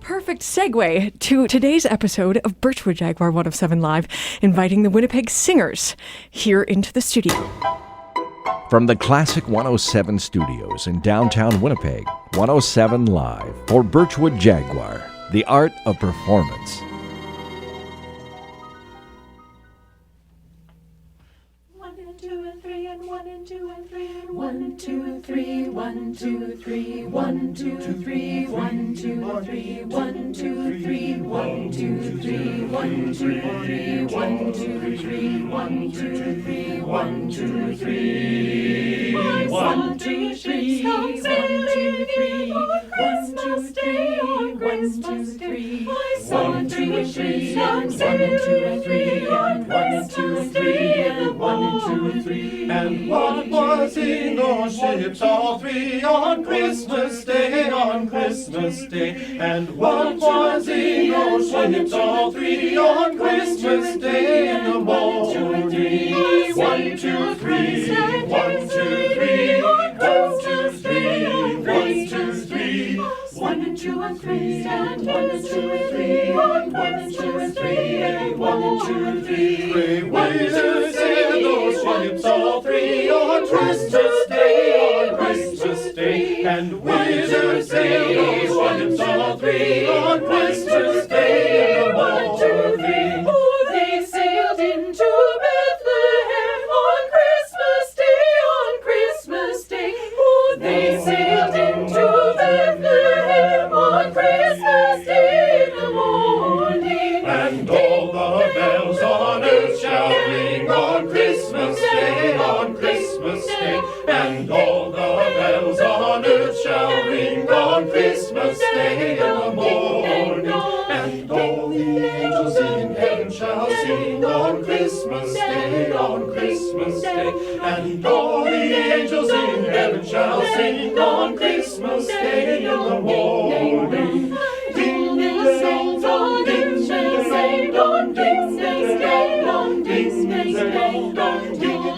perfect segue to today's episode of Birchwood Jaguar 107 Live, inviting the Winnipeg Singers here into the studio. From the Classic 107 studios in downtown Winnipeg, 107 Live for Birchwood Jaguar, the art of performance. One, two, three, one, two, three, one, two, three, one, two, three, one, two, three, one, two, three, one, two, three, one, two, three, one, two, three, one, two, three. One, two, three, one, two, three, one, two, three, one, two, three, one, two, three, one, two, three, one, two, three, one, two, three. And what was in those ships, all three, on Christmas Day, on Christmas Day? And what was in those ships, all three, on Christmas Day in the morning? 1, 2, 3, 1, 2, 3, 1, 2, 3, 1, 2, 3. 1 and 2 and 3, and 1 and 2 and 3, 1 and 2 and 3, 1 and 2 and 3. Three wizards in those ships, all three, on Christmas Day, on Christmas Day. And wizards in those ships, all three, on Christmas Day, and 1, 2, 3. Oh, they sailed into Bethlehem on Christmas Day, on Christmas Day. Oh, they sailed into Bethlehem on Christmas Day in the morning. And all the bells on earth shall ring on Christmas Day, on Christmas Day. And all the bells on earth shall ring on Christmas Day in the morning. And all the angels in heaven shall sing on Christmas Day, on Christmas Day. And all the angels in heaven shall sing on Christmas Day in the morning. Ding, ding, ding, dong, ding, ding, ding, dong, ding, ding, ding, dong, ding, ding, ding, dong, ding, ding,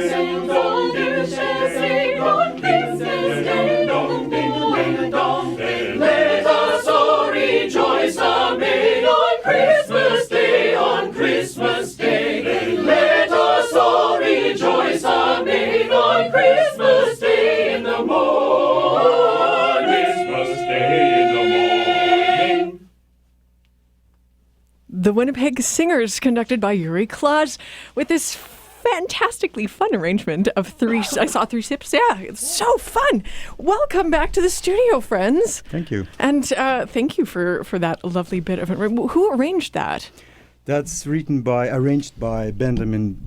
ding, dong, ding, ding, dong, ding, ding, dong, ding, dong. Let us all rejoice amain on Christmas Day, on Christmas Day. Let us all rejoice amain on Christmas Day in the morning. Christmas Day in the morning. The Winnipeg Singers, conducted by Yuri Klaz, with this fantastically fun arrangement of three. I saw 3 sips. Yeah, it's so fun. Welcome back to the studio, friends. Thank you. And thank you for that lovely bit of it. Who arranged that? That's arranged by Benjamin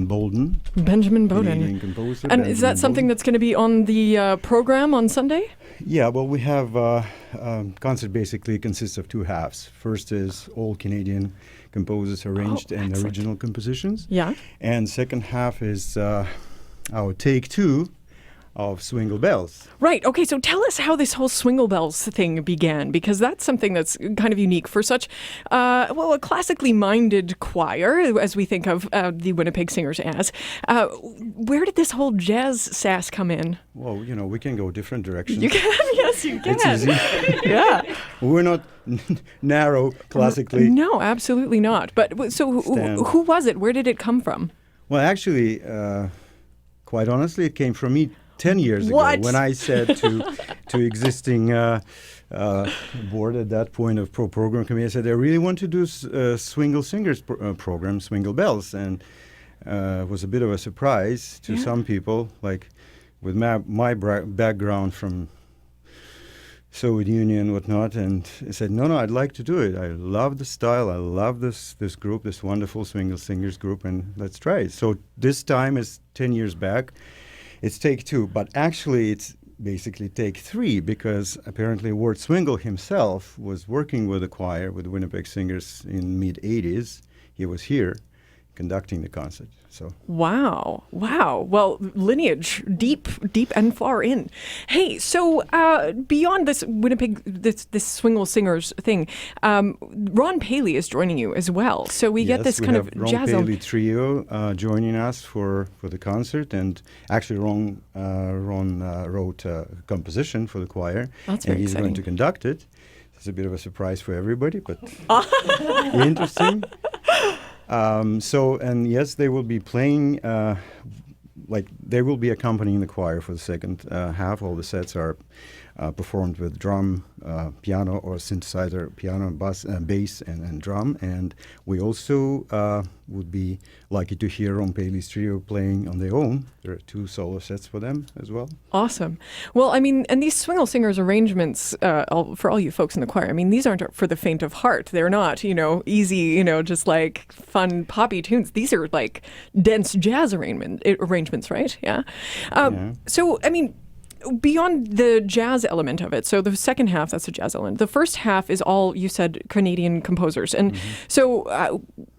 Bolden. Benjamin Canadian Bowden. composer. And Benjamin is that something Bolden. that's going to be on the program on Sunday? Yeah, well, we have concert basically consists of 2 halves. First is all Canadian composers arranged and excellent. original compositions. Yeah. And second half is our take 2 of Swingle Bells. Right. Okay. So tell us how this whole Swingle Bells thing began, because that's something that's kind of unique for such, a classically minded choir, as we think of the Winnipeg Singers as. Where did this whole jazz sass come in? Well, we can go different directions. You can. Yes, you can. It's easy. Yeah. We're not narrow classically. No, absolutely not. But so who was it? Where did it come from? Well, actually, quite honestly, it came from me 10 years What? ago when I said to existing board at that point of program committee, I said, I really want to do Swingle Singers program, Swingle Bells. And it was a bit of a surprise to some people, like with my background from Soviet Union and whatnot, and I said, no, I'd like to do it. I love the style. I love this group, this wonderful Swingle Singers group, and let's try it. So this time is 10 years back. It's take 2, but actually it's basically take 3, because apparently Ward Swingle himself was working with the choir, with the Winnipeg Singers in mid-'80s. He was here conducting the concert. So Wow. Well, lineage deep and far in. Hey, so beyond this Winnipeg, this Swingle Singers thing, Ron Paley is joining you as well. So we get this kind of Ron jazz. Paley Trio joining us for the concert, and actually Ron wrote a composition for the choir, That's and very he's going exciting. to conduct it. It's a bit of a surprise for everybody, but interesting. And yes, they will be playing, they will be accompanying the choir for the second half. All the sets are performed with drum, piano or synthesizer, piano, bass, and drum. And we also would be lucky to hear Ron Paley's Trio playing on their own. There are 2 solo sets for them as well. Awesome. Well, I mean, and these Swingle Singers arrangements, for all you folks in the choir, I mean, these aren't for the faint of heart. They're not, easy, just like fun poppy tunes. These are like dense jazz arrangements, right? Yeah. So, I mean, beyond the jazz element of it, so the second half, that's the jazz element. The first half is all, you said, Canadian composers. And so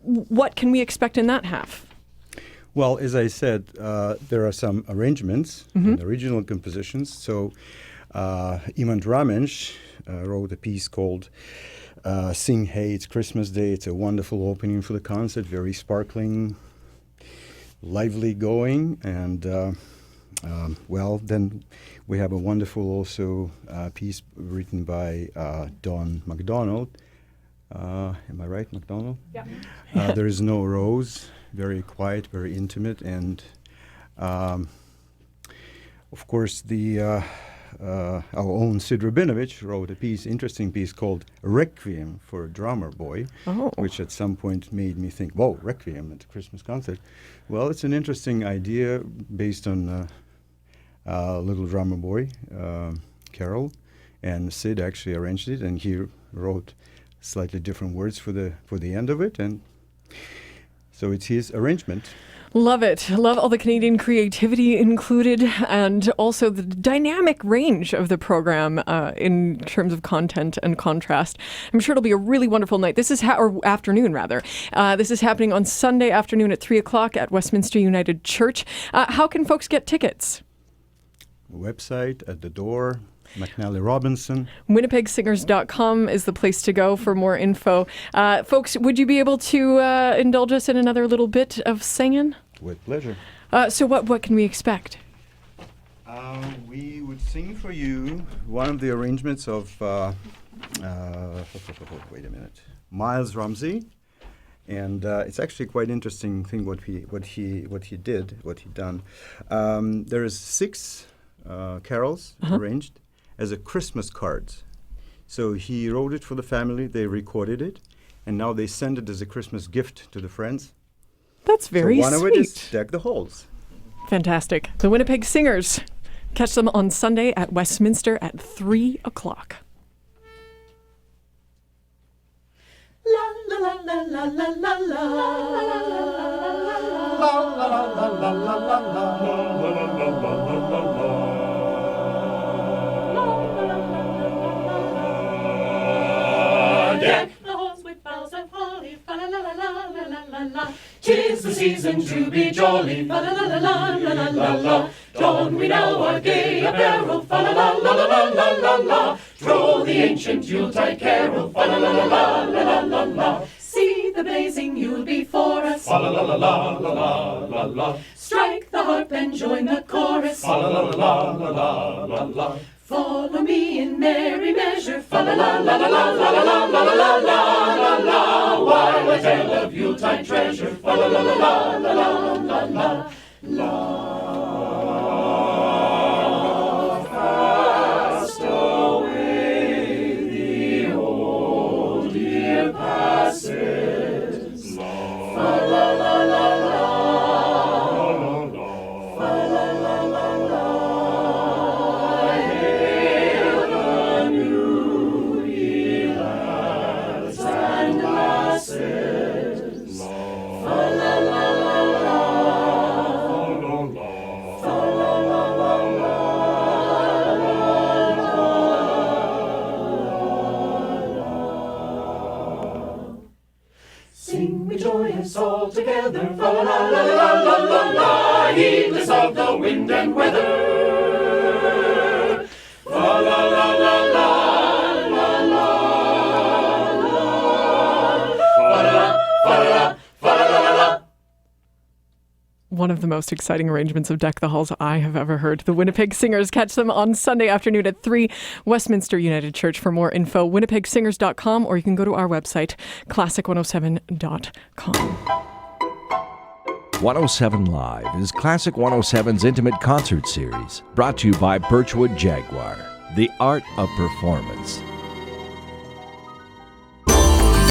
what can we expect in that half? Well, as I said, there are some arrangements and original compositions. So Iman Dramensh wrote a piece called Sing Hey, It's Christmas Day. It's a wonderful opening for the concert, very sparkling, lively going. And then we have a wonderful also piece written by Don MacDonald. Am I right, MacDonald? Yeah. There is no rose. Very quiet, very intimate, and of course our own Sid Rabinovich wrote a interesting piece called Requiem for a Drummer Boy, which at some point made me think, whoa, Requiem at the Christmas concert. Well, it's an interesting idea based on Little Drummer Boy, Carol, and Sid actually arranged it, and he wrote slightly different words for the end of it, and so it's his arrangement. Love it. Love all the Canadian creativity included, and also the dynamic range of the program in terms of content and contrast. I'm sure it'll be a really wonderful night. This is or afternoon, rather. This is happening on Sunday afternoon at 3 o'clock at Westminster United Church. How can folks get tickets? Website at the door. McNally Robinson. WinnipegSingers.com is the place to go for more info. Folks, would you be able to indulge us in another little bit of singing? With pleasure. So what can we expect? We would sing for you one of the arrangements of, wait a minute, Miles Rumsey. And it's actually quite interesting thing what he done. There is 6 carols arranged as a Christmas cards. So he wrote it for the family, they recorded it, and now they send it as a Christmas gift to the friends. That's very sweet. So one of it is Deck the Halls. Fantastic. The Winnipeg Singers. Catch them on Sunday at Westminster at 3 o'clock. La la la la la la la la Deck the halls with boughs of holly, fa la la la la la la la la. 'Tis the season to be jolly, fa la la la la la la la la. Don we now our gay apparel, fa la la la la la la la la. Troll the ancient Yuletide carol, fa la la la la la la la la. See the blazing Yule before us, fa la la la la la la la la. Strike the harp and join the chorus, fa la la la la la la la. Follow me in merry measure, fa la la la la la la la la la la la la la. While I tell of Yuletide treasure, fa la la la la la la la la la. Fast away the old year passes, fa la la la la la fa la la la la. Hail the new year, lads and lasses, fa la la la la fa la la la la. Sing we joyous all together, fa la la la la la la la, heedless of the wind and weather. Fa la la la la la la la, fa la fa la fa la la la la. one of the most exciting arrangements of Deck the Halls I have ever heard. The Winnipeg Singers. Catch them on Sunday afternoon at 3, Westminster United Church. For more info, winnipegsingers.com, or you can go to our website, classic107.com. 107 Live is Classic 107's intimate concert series, brought to you by Birchwood Jaguar, the art of performance.